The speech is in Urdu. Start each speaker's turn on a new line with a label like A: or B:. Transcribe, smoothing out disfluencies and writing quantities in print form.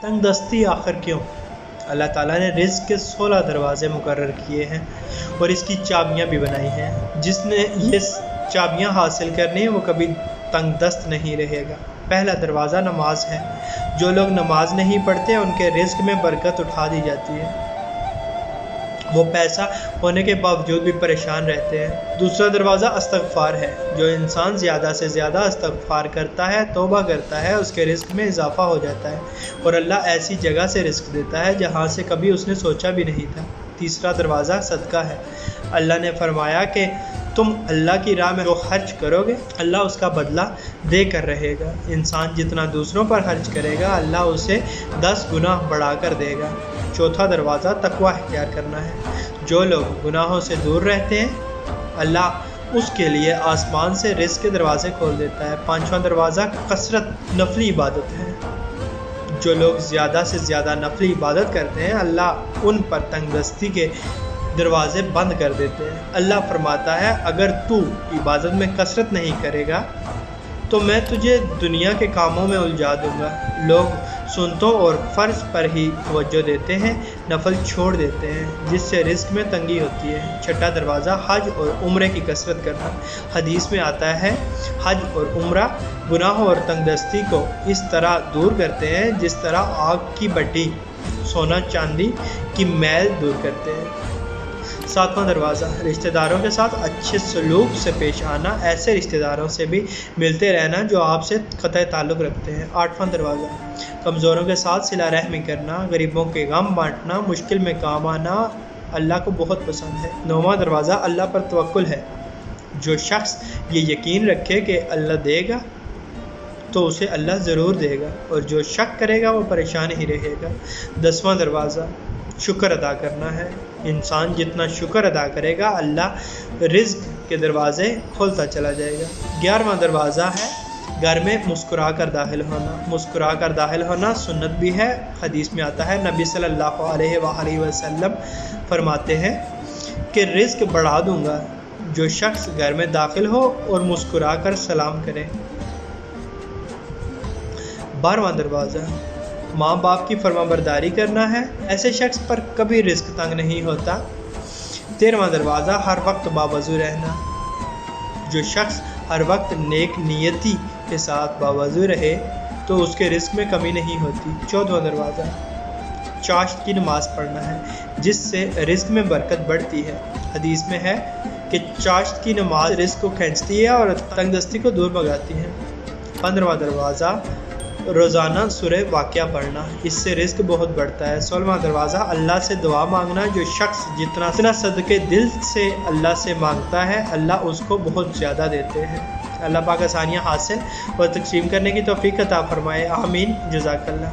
A: تنگ دستی آخر کیوں؟ اللہ تعالیٰ نے رزق کے 16 دروازے مقرر کیے ہیں اور اس کی چابیاں بھی بنائی ہیں۔ جس نے یہ چابیاں حاصل کرنی وہ کبھی تنگ دست نہیں رہے گا۔ پہلا دروازہ نماز ہے۔ جو لوگ نماز نہیں پڑھتے ان کے رزق میں برکت اٹھا دی جاتی ہے، وہ پیسہ ہونے کے باوجود بھی پریشان رہتے ہیں۔ دوسرا دروازہ استغفار ہے۔ جو انسان زیادہ سے زیادہ استغفار کرتا ہے، توبہ کرتا ہے، اس کے رزق میں اضافہ ہو جاتا ہے اور اللہ ایسی جگہ سے رزق دیتا ہے جہاں سے کبھی اس نے سوچا بھی نہیں تھا۔ تیسرا دروازہ صدقہ ہے۔ اللہ نے فرمایا کہ تم اللہ کی راہ میں جو خرچ کرو گے اللہ اس کا بدلہ دے کر رہے گا۔ انسان جتنا دوسروں پر خرچ کرے گا اللہ اسے 10 گنا بڑھا کر دے گا۔ چوتھا دروازہ تقوی اختیار کرنا ہے۔ جو لوگ گناہوں سے دور رہتے ہیں اللہ اس کے لیے آسمان سے رزق کے دروازے کھول دیتا ہے۔ پانچواں دروازہ کثرت نفلی عبادت ہے۔ جو لوگ زیادہ سے زیادہ نفلی عبادت کرتے ہیں اللہ ان پر تنگ دستی کے دروازے بند کر دیتے ہیں۔ اللہ فرماتا ہے اگر تو عبادت میں کثرت نہیں کرے گا تو میں تجھے دنیا کے کاموں میں الجھا دوں گا۔ لوگ سنتوں اور فرض پر ہی توجہ دیتے ہیں، نفل چھوڑ دیتے ہیں، جس سے رزق میں تنگی ہوتی ہے۔ چھٹا دروازہ حج اور عمرے کی کثرت کرنا۔ حدیث میں آتا ہے حج اور عمرہ گناہوں اور تنگ دستی کو اس طرح دور کرتے ہیں جس طرح آگ کی بھٹی سونا چاندی کی میل دور کرتے ہیں۔ ساتواں دروازہ رشتہ داروں کے ساتھ اچھے سلوک سے پیش آنا، ایسے رشتہ داروں سے بھی ملتے رہنا جو آپ سے قطع تعلق رکھتے ہیں۔ آٹھواں دروازہ کمزوروں کے ساتھ صلہ رحمی کرنا، غریبوں کے غم بانٹنا، مشکل میں کام آنا اللہ کو بہت پسند ہے۔ نوواں دروازہ اللہ پر توکل ہے۔ جو شخص یہ یقین رکھے کہ اللہ دے گا تو اسے اللہ ضرور دے گا اور جو شک کرے گا وہ پریشان ہی رہے گا۔ 10واں دروازہ شکر ادا کرنا ہے۔ انسان جتنا شکر ادا کرے گا اللہ رزق کے دروازے کھولتا چلا جائے گا۔ 11واں دروازہ ہے گھر میں مسکرا کر داخل ہونا۔ مسکرا کر داخل ہونا سنت بھی ہے۔ حدیث میں آتا ہے نبی صلی اللہ علیہ وآلہ وسلم فرماتے ہیں کہ رزق بڑھا دوں گا جو شخص گھر میں داخل ہو اور مسکرا کر سلام کرے۔ 12واں دروازہ ماں باپ کی فرما برداری کرنا ہے۔ ایسے شخص پر کبھی رزق تنگ نہیں ہوتا۔ 13واں دروازہ ہر وقت باوضو رہنا۔ جو شخص ہر وقت نیک نیتی کے ساتھ باوضو رہے تو اس کے رزق میں کمی نہیں ہوتی۔ 14واں دروازہ چاشت کی نماز پڑھنا ہے جس سے رزق میں برکت بڑھتی ہے۔ حدیث میں ہے کہ چاشت کی نماز رزق کو کھینچتی ہے اور تنگ دستی کو دور بھگاتی ہے۔ 15واں دروازہ روزانہ سورہ واقعہ پڑھنا، اس سے رزق بہت بڑھتا ہے۔ 16واں دروازہ اللہ سے دعا مانگنا۔ جو شخص جتنا صدقے دل سے اللہ سے مانگتا ہے اللہ اس کو بہت زیادہ دیتے ہیں۔ اللہ پاک آسانیاں حاصل اور تقسیم کرنے کی توفیق عطا فرمائے، آمین۔ جزاک اللہ۔